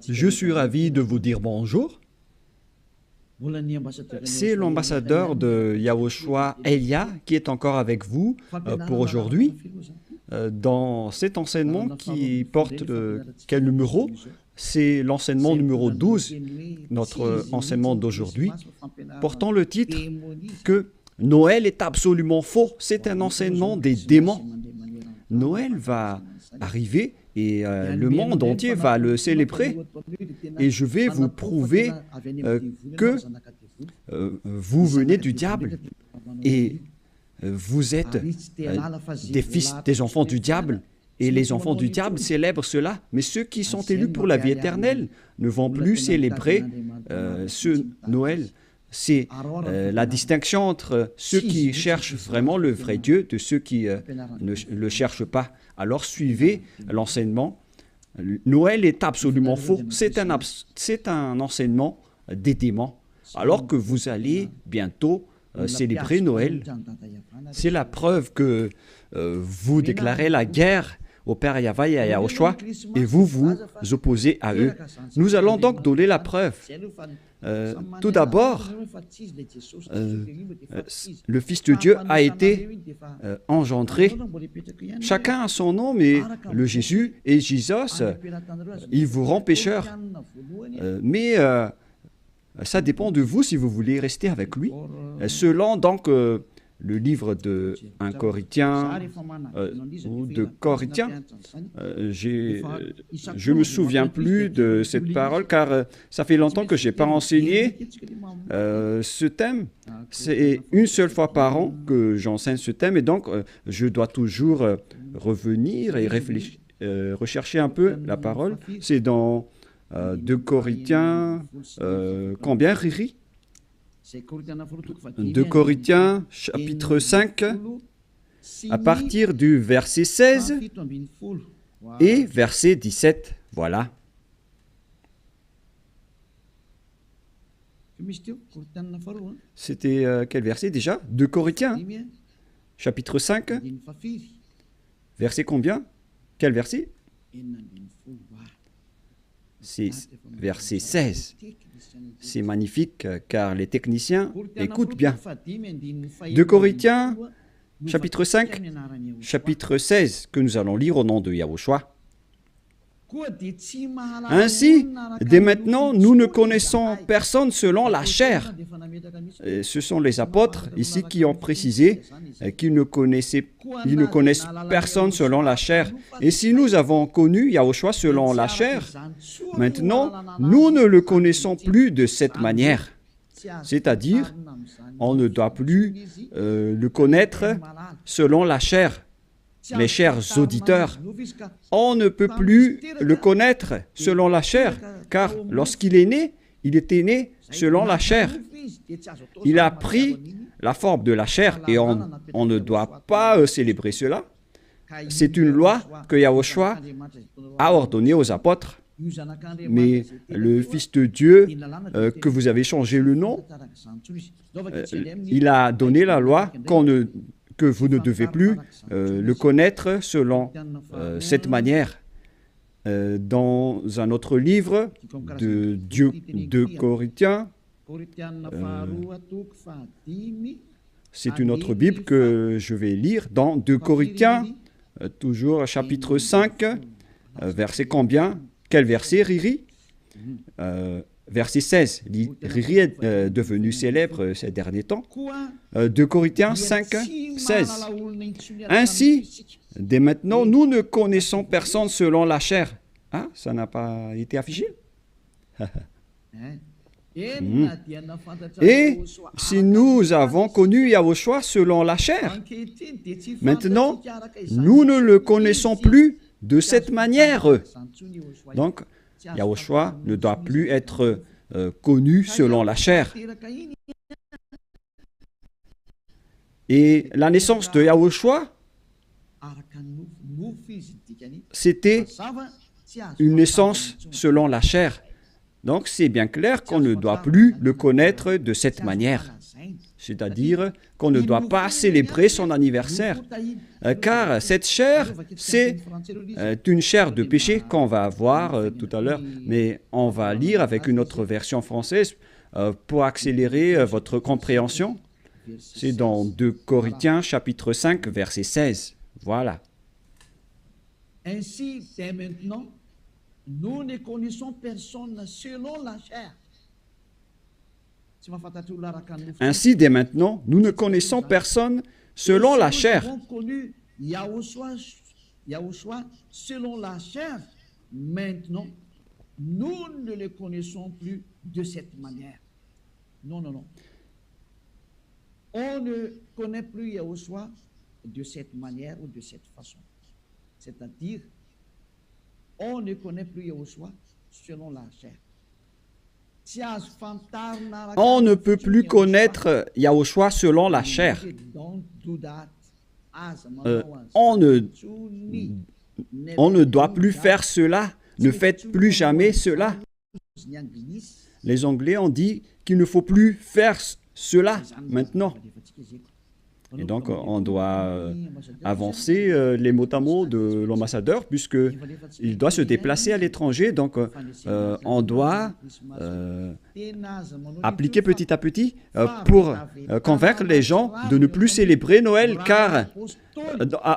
Je suis ravi de vous dire bonjour. C'est l'ambassadeur de Yahushua, Elia, qui est encore avec vous pour aujourd'hui. Dans cet enseignement qui porte quel numéro? C'est l'enseignement numéro 12, notre enseignement d'aujourd'hui, portant le titre que Noël est absolument faux. C'est un enseignement des démons. Noël va arriver et le monde entier va le célébrer. Et je vais vous prouver que vous venez du diable et vous êtes des fils, des enfants du diable. Et les enfants du diable célèbrent cela. Mais ceux qui sont élus pour la vie éternelle ne vont plus célébrer ce Noël. C'est la distinction entre ceux qui cherchent vraiment le vrai Dieu de ceux qui ne le cherchent pas. Alors suivez l'enseignement. Noël est absolument faux. C'est un enseignement des démons. Alors que vous allez bientôt célébrer Noël, c'est la preuve que vous déclarez la guerre au Père Yahweh et à Yahushua et vous vous opposez à eux. Nous allons donc donner la preuve. Tout d'abord, le Fils de Dieu a été engendré. Chacun a son nom, mais le Jésus et Jésus, il vous rend pécheur. Mais ça dépend de vous si vous voulez rester avec lui. Selon donc le livre de 1 Corinthiens ou de Corinthiens, je ne me souviens plus de cette parole car ça fait longtemps que je n'ai pas enseigné ce thème. C'est une seule fois par an que j'enseigne ce thème et donc je dois toujours revenir et réfléchir, rechercher un peu la parole. C'est dans 2 Corinthiens, combien, Riri? 2 Corinthiens, chapitre 5, à partir du verset 16 et verset 17. Voilà. C'était quel verset déjà? 2 Corinthiens, chapitre 5, verset combien? Quel verset? C'est verset 16. C'est magnifique car les techniciens écoutent bien. 2 Corinthiens, chapitre 5, chapitre 16, que nous allons lire au nom de Yahushua. Ainsi, dès maintenant, nous ne connaissons personne selon la chair. Et ce sont les apôtres ici qui ont précisé qu'ils ne connaissent personne selon la chair. Et si nous avons connu Yahushua selon la chair, maintenant, nous ne le connaissons plus de cette manière. C'est-à-dire, on ne doit plus le connaître selon la chair. Mes chers auditeurs, on ne peut plus le connaître selon la chair, car lorsqu'il est né, il était né selon la chair. Il a pris la forme de la chair et on ne doit pas célébrer cela. C'est une loi que Yahushua a ordonnée aux apôtres. Mais le Fils de Dieu, que vous avez changé le nom, il a donné la loi que vous ne devez plus le connaître selon cette manière. Dans un autre livre de Corinthiens, c'est une autre Bible que je vais lire, dans 2 Corinthiens, toujours chapitre 5, verset combien? Quel verset, Riri? Verset 16, Riri est devenu célèbre ces derniers temps. 2 Corinthiens 5, 16. Ainsi, dès maintenant, nous ne connaissons personne selon la chair. Ah, ça n'a pas été affiché? Et si nous avons connu Yahushua selon la chair, maintenant, nous ne le connaissons plus de cette manière. Donc, Yahushua ne doit plus être connu selon la chair. Et la naissance de Yahushua, c'était une naissance selon la chair. Donc c'est bien clair qu'on ne doit plus le connaître de cette manière. c'est-à-dire qu'on ne doit pas célébrer son anniversaire, car cette chair, c'est une chair de péché qu'on va voir tout à l'heure, mais on va lire avec une autre version française pour accélérer votre compréhension. C'est dans 2 Corinthiens chapitre 5, verset 16. Voilà. Ainsi, dès maintenant, nous ne connaissons personne selon la chair. Ainsi, dès maintenant, nous ne connaissons personne selon la chair. Nous avons connu Yahushua selon la chair. Maintenant, nous ne le connaissons plus de cette manière. Non, non, non. On ne connaît plus Yahushua de cette manière ou de cette façon. C'est-à-dire, on ne connaît plus Yahushua selon la chair. On ne peut plus connaître Yahushua selon la chair. On ne doit plus faire cela. Ne faites plus jamais cela. Les Anglais ont dit qu'il ne faut plus faire cela maintenant. Et donc, on doit avancer les mots à mots de l'ambassadeur, puisqu'il doit se déplacer à l'étranger. Donc, on doit appliquer petit à petit pour convaincre les gens de ne plus célébrer Noël, car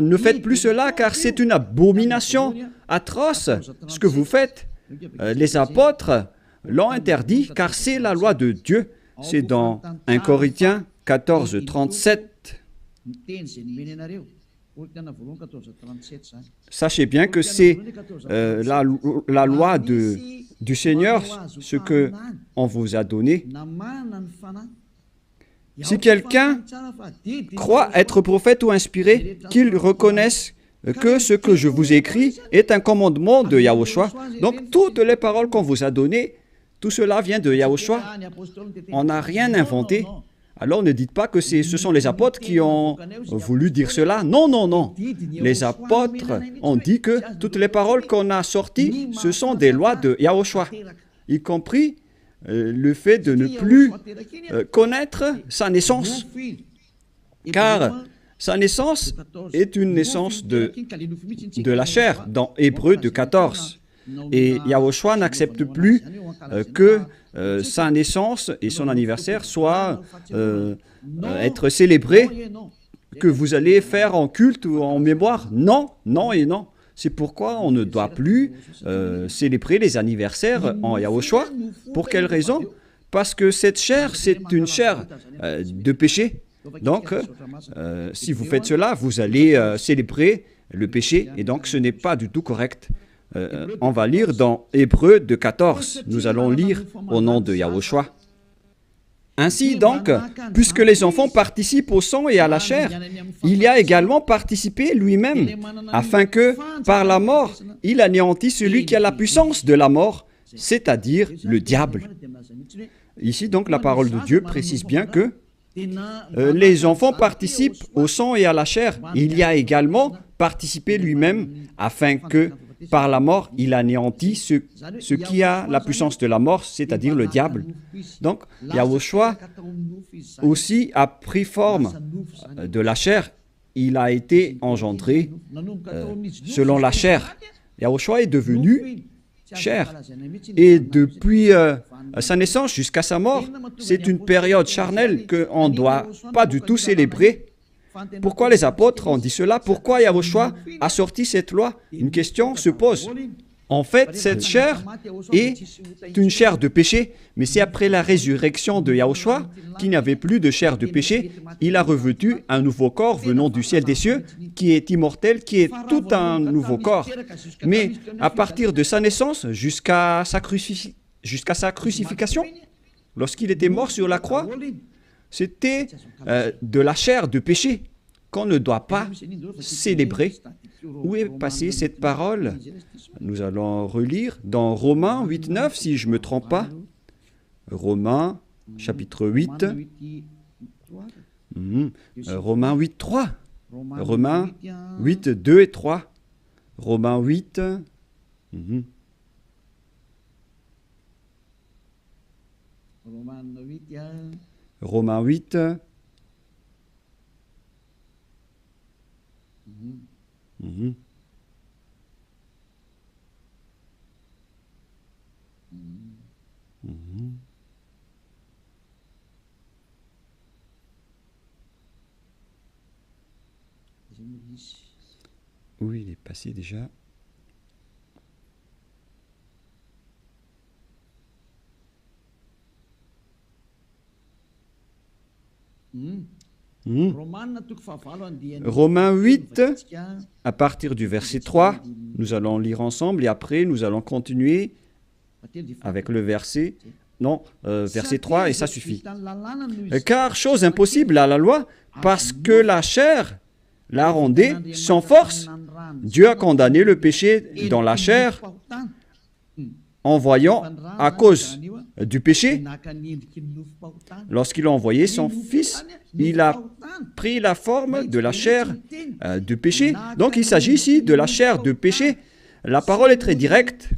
ne faites plus cela, car c'est une abomination atroce ce que vous faites. Les apôtres l'ont interdit, car c'est la loi de Dieu. C'est dans 1 Corinthiens 14, 37. Sachez bien que c'est la loi du Seigneur, ce qu'on vous a donné. Si quelqu'un croit être prophète ou inspiré, qu'il reconnaisse que ce que je vous écris est un commandement de Yahushua. Donc, toutes les paroles qu'on vous a données, tout cela vient de Yahushua. On n'a rien inventé. Alors ne dites pas que ce sont les apôtres qui ont voulu dire cela. Non, non, non. Les apôtres ont dit que toutes les paroles qu'on a sorties, ce sont des lois de Yahushua, y compris le fait de ne plus connaître sa naissance. Car sa naissance est une naissance de la chair, dans Hébreux 14. Et Yahushua n'accepte plus que sa naissance et son anniversaire soient être célébrés, que vous allez faire en culte ou en mémoire. Non, non et non. C'est pourquoi on ne doit plus célébrer les anniversaires en Yahushua. Pour quelle raison? Parce que cette chair, c'est une chair de péché. Donc, si vous faites cela, vous allez célébrer le péché, et donc ce n'est pas du tout correct. On va lire dans Hébreux 14. Nous allons lire au nom de Yahushua. Ainsi donc, puisque les enfants participent au sang et à la chair, il y a également participé lui-même, afin que, par la mort, il anéantisse celui qui a la puissance de la mort, c'est-à-dire le diable. Ici donc, la parole de Dieu précise bien que les enfants participent au sang et à la chair. Il y a également participé lui-même, afin que, par la mort, il anéantit ce qui a la puissance de la mort, c'est-à-dire le diable. Donc, Yahushua aussi a pris forme de la chair. Il a été engendré selon la chair. Yahushua est devenu chair. Et depuis sa naissance jusqu'à sa mort, c'est une période charnelle qu'on ne doit pas du tout célébrer. Pourquoi les apôtres ont dit cela? Pourquoi Yahushua a sorti cette loi? Une question se pose. En fait, cette chair est une chair de péché, mais c'est après la résurrection de Yahushua qu'il n'y avait plus de chair de péché. Il a revêtu un nouveau corps venant du ciel des cieux, qui est immortel, qui est tout un nouveau corps. Mais à partir de sa naissance jusqu'à sa crucifixion, lorsqu'il était mort sur la croix, c'était de la chair de péché qu'on ne doit pas célébrer. Où est passée cette parole? Nous allons relire dans Romains 8.9, si je ne me trompe pas. Romains, chapitre 8. Romains 8.3. Romains 8, 2 et 3. Romains 8. Romains 8. Mhm. Mhm. Oui, il est passé déjà. Mhm. Romains 8, à partir du verset 3, nous allons lire ensemble et après nous allons continuer avec le verset, verset 3 et ça suffit. Car chose impossible à la loi, parce que la chair la rendait sans force. Dieu a condamné le péché dans la chair en voyant à cause du péché. Lorsqu'il a envoyé son Fils, il a pris la forme de la chair du péché. Donc il s'agit ici de la chair de péché. La parole est très directe.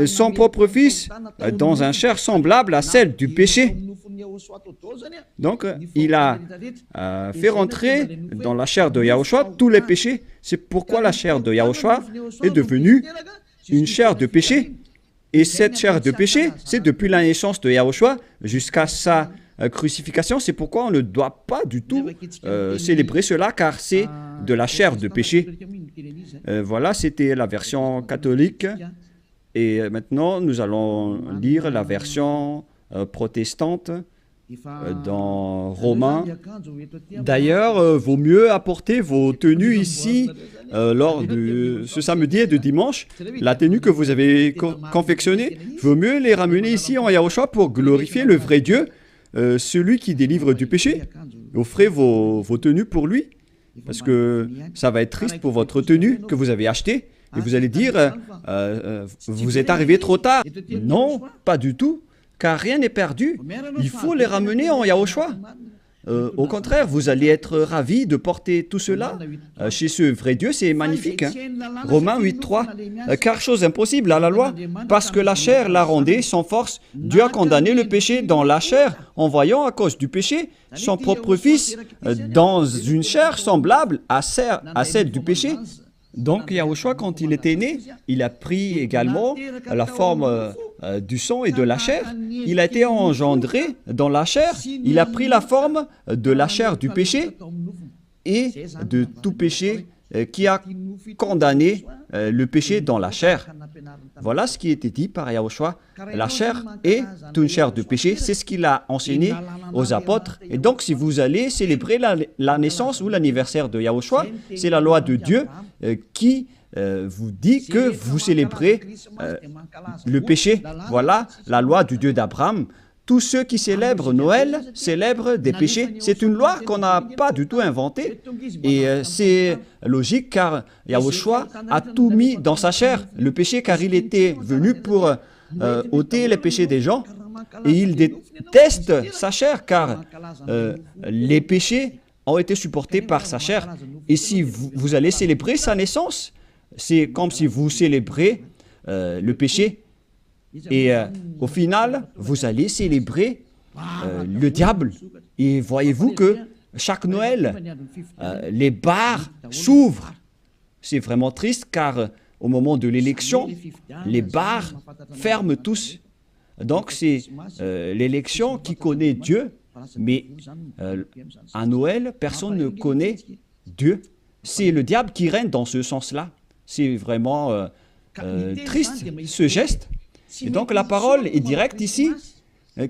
Son propre Fils dans un chair semblable à celle du péché. Donc, il a fait rentrer dans la chair de Yahushua tous les péchés. C'est pourquoi la chair de Yahushua est devenue une chair de péché. Et cette chair de péché, c'est depuis la naissance de Yahushua jusqu'à sa crucifixion. C'est pourquoi on ne doit pas du tout célébrer cela, car c'est de la chair de péché. Voilà, c'était la version catholique. Et maintenant, nous allons lire la version protestante dans Romains. D'ailleurs, vaut mieux apporter vos tenues ici lors de ce samedi et de dimanche. La tenue que vous avez confectionnée, vaut mieux les ramener ici en Yahushua pour glorifier le vrai Dieu, celui qui délivre du péché. Offrez vos tenues pour lui, parce que ça va être triste pour votre tenue que vous avez achetée. Et vous allez dire, vous êtes arrivé trop tard. Non, pas du tout, car rien n'est perdu. Il faut les ramener en Yahushua. Au contraire, vous allez être ravis de porter tout cela chez ce vrai Dieu, c'est magnifique. Romains 8.3, car chose impossible à la loi, parce que la chair la rendait sans force. Dieu a condamné le péché dans la chair, en voyant à cause du péché son propre Fils dans une chair semblable à celle du péché. Donc, Yahushua, quand il était né, il a pris également la forme du sang et de la chair. Il a été engendré dans la chair. Il a pris la forme de la chair du péché et de tout péché qui a condamné le péché dans la chair. Voilà ce qui était dit par Yahushua. La chair est une chair de péché. C'est ce qu'il a enseigné aux apôtres. Et donc, si vous allez célébrer la naissance ou l'anniversaire de Yahushua, c'est la loi de Dieu qui vous dit que vous célébrez le péché. Voilà la loi du Dieu d'Abraham. Tous ceux qui célèbrent Noël célèbrent des péchés. C'est une loi qu'on n'a pas du tout inventée. Et c'est logique car Yahushua a tout mis dans sa chair, le péché, car il était venu pour ôter les péchés des gens. Et il déteste sa chair car les péchés ont été supportés par sa chair. Et si vous allez célébrer sa naissance, c'est comme si vous célébrez le péché. Et au final, vous allez célébrer le diable. Et voyez-vous que chaque Noël, les bars s'ouvrent. C'est vraiment triste car au moment de l'élection, les bars ferment tous. Donc c'est l'élection qui connaît Dieu, mais à Noël, personne ne connaît Dieu. C'est le diable qui règne dans ce sens-là. C'est vraiment triste ce geste. Et donc la parole est directe ici,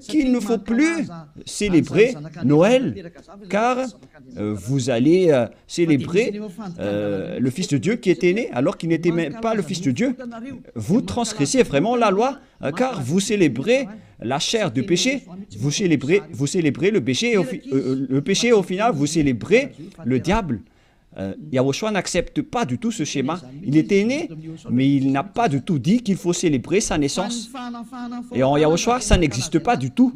qu'il ne faut plus célébrer Noël, car vous allez célébrer le Fils de Dieu qui était né, alors qu'il n'était même pas le Fils de Dieu. Vous transgressez vraiment la loi, car vous célébrez la chair du péché, vous célébrez le péché, et au final, vous célébrez le diable. Yahushua n'accepte pas du tout ce schéma. Il était né, mais il n'a pas du tout dit qu'il faut célébrer sa naissance. Et en Yahushua, ça n'existe pas du tout.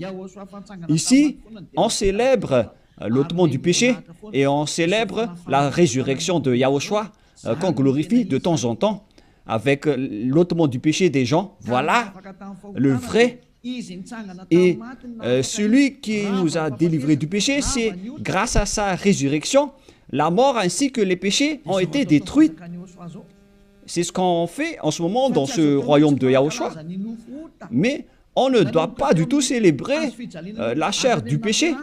Ici, on célèbre l'ôtement du péché et on célèbre la résurrection de Yahushua qu'on glorifie de temps en temps avec l'ôtement du péché des gens. Voilà le vrai Et celui qui nous a délivrés du péché, c'est grâce à sa résurrection, la mort ainsi que les péchés ont été détruits. C'est ce qu'on fait en ce moment dans ce royaume de Yahushua. Mais on ne doit pas du tout célébrer la chair du péché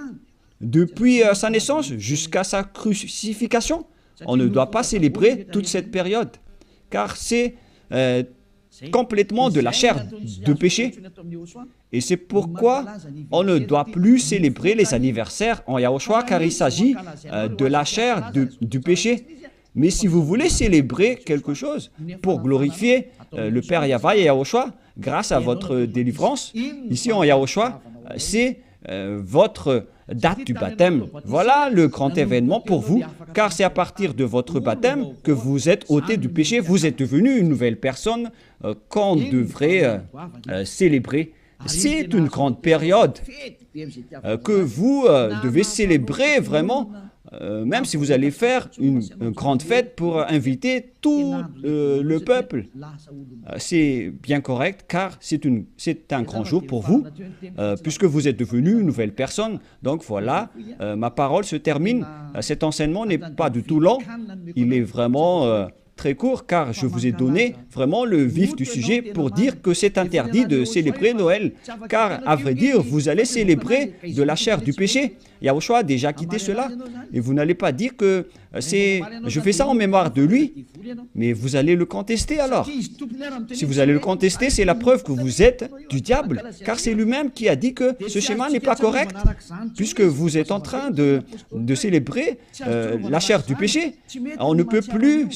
depuis sa naissance jusqu'à sa crucifixion. On ne doit pas célébrer toute cette période, car c'est complètement de la chair de péché. Et c'est pourquoi on ne doit plus célébrer les anniversaires en Yahushua, car il s'agit de la chair du péché. Mais si vous voulez célébrer quelque chose pour glorifier le Père Yahweh et Yahushua, grâce à votre délivrance, ici en Yahushua, c'est votre date du baptême. Voilà le grand événement pour vous, car c'est à partir de votre baptême que vous êtes ôté du péché, vous êtes devenu une nouvelle personne qu'on devrait célébrer. C'est une grande période que vous devez célébrer vraiment, même si vous allez faire une grande fête pour inviter tout le peuple. C'est bien correct, car c'est un grand jour pour vous, puisque vous êtes devenu une nouvelle personne. Donc voilà, ma parole se termine. Cet enseignement n'est pas du tout long, il est vraiment très court, car je vous ai donné vraiment le vif du sujet pour dire que c'est interdit de célébrer Noël, car à vrai dire, vous allez célébrer de la chair du péché. Yahushua a déjà quitté cela, et vous n'allez pas dire que je fais ça en mémoire de lui, mais vous allez le contester alors. Si vous allez le contester, c'est la preuve que vous êtes du diable, car c'est lui-même qui a dit que ce schéma n'est pas correct, puisque vous êtes en train de célébrer la chair du péché. On ne peut plus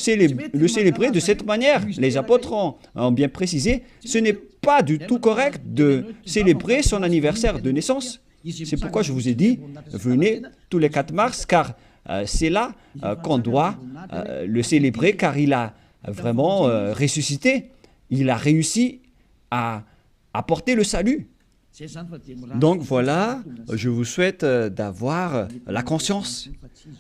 le célébrer de cette manière. Les apôtres ont bien précisé, ce n'est pas du tout correct de célébrer son anniversaire de naissance. C'est pourquoi je vous ai dit, venez tous les 4 mars, car c'est là qu'on doit le célébrer, car il a vraiment ressuscité. Il a réussi à apporter le salut. Donc voilà, je vous souhaite d'avoir la conscience.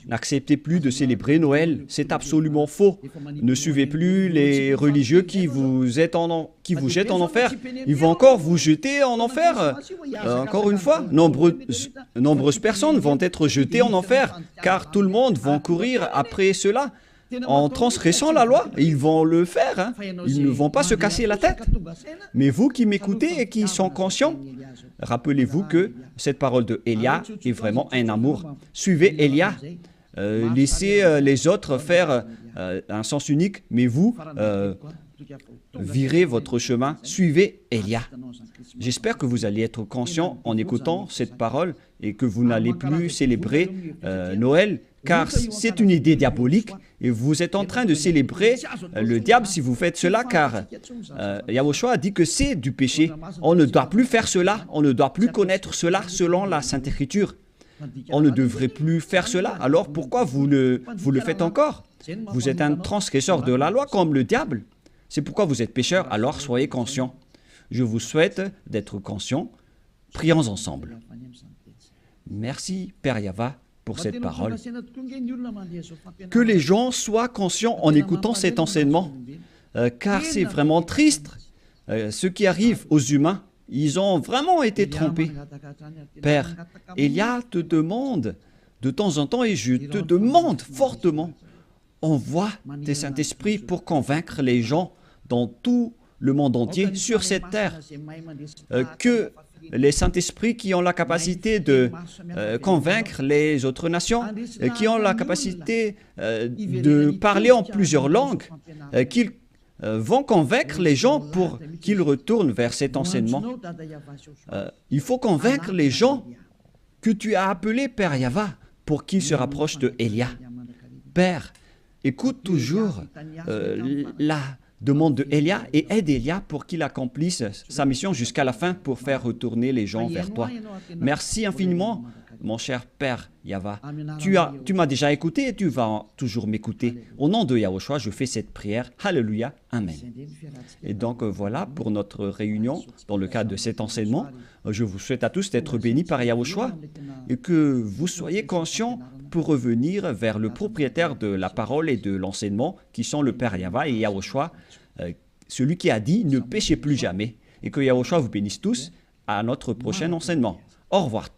N'acceptez plus de célébrer Noël, c'est absolument faux. Ne suivez plus les religieux qui vous jettent en enfer. Ils vont encore vous jeter en enfer. Encore une fois, nombreuses personnes vont être jetées en enfer, car tout le monde va courir après cela. En transgressant la loi, ils vont le faire, hein. Ils ne vont pas se casser la tête. Mais vous qui m'écoutez et qui sont conscients, rappelez-vous que cette parole de Élia est vraiment un amour. Suivez Élia, laissez les autres faire un sens unique, mais vous, virez votre chemin, suivez Élia. J'espère que vous allez être conscient en écoutant cette parole et que vous n'allez plus célébrer Noël, car c'est une idée diabolique et vous êtes en train de célébrer le diable si vous faites cela, car Yahushua a dit que c'est du péché. On ne doit plus faire cela, on ne doit plus connaître cela selon la Sainte Écriture. On ne devrait plus faire cela, alors pourquoi vous le faites encore? Vous êtes un transgresseur de la loi comme le diable. C'est pourquoi vous êtes pécheur, alors soyez conscients. Je vous souhaite d'être conscients. Prions ensemble. Merci, Père Yahweh, pour cette parole. Que les gens soient conscients en écoutant cet enseignement, car c'est vraiment triste. Ce qui arrive aux humains, ils ont vraiment été trompés. Père, Élia te demande de temps en temps, et je te demande fortement, envoie tes Saint-Esprit pour convaincre les gens dans tout le monde entier, sur cette terre, que les Saint-Esprits qui ont la capacité de convaincre les autres nations, qui ont la capacité de parler en plusieurs langues, qu'ils vont convaincre les gens pour qu'ils retournent vers cet enseignement. Il faut convaincre les gens que tu as appelés Père Yahweh pour qu'ils se rapprochent de Élia. Père, écoute toujours la demande de Élia et aide Élia pour qu'il accomplisse sa mission jusqu'à la fin pour faire retourner les gens vers toi. Merci infiniment, mon cher Père Yahweh. Tu m'as déjà écouté et tu vas toujours m'écouter. Au nom de Yahushua, je fais cette prière. Alléluia. Amen. Et donc voilà pour notre réunion dans le cadre de cet enseignement. Je vous souhaite à tous d'être bénis par Yahushua et que vous soyez conscients pour revenir vers le propriétaire de la parole et de l'enseignement qui sont le Père Yahweh et Yahushua, celui qui a dit « Ne péchez plus jamais » et que Yahushua vous bénisse tous à notre prochain enseignement. Au revoir.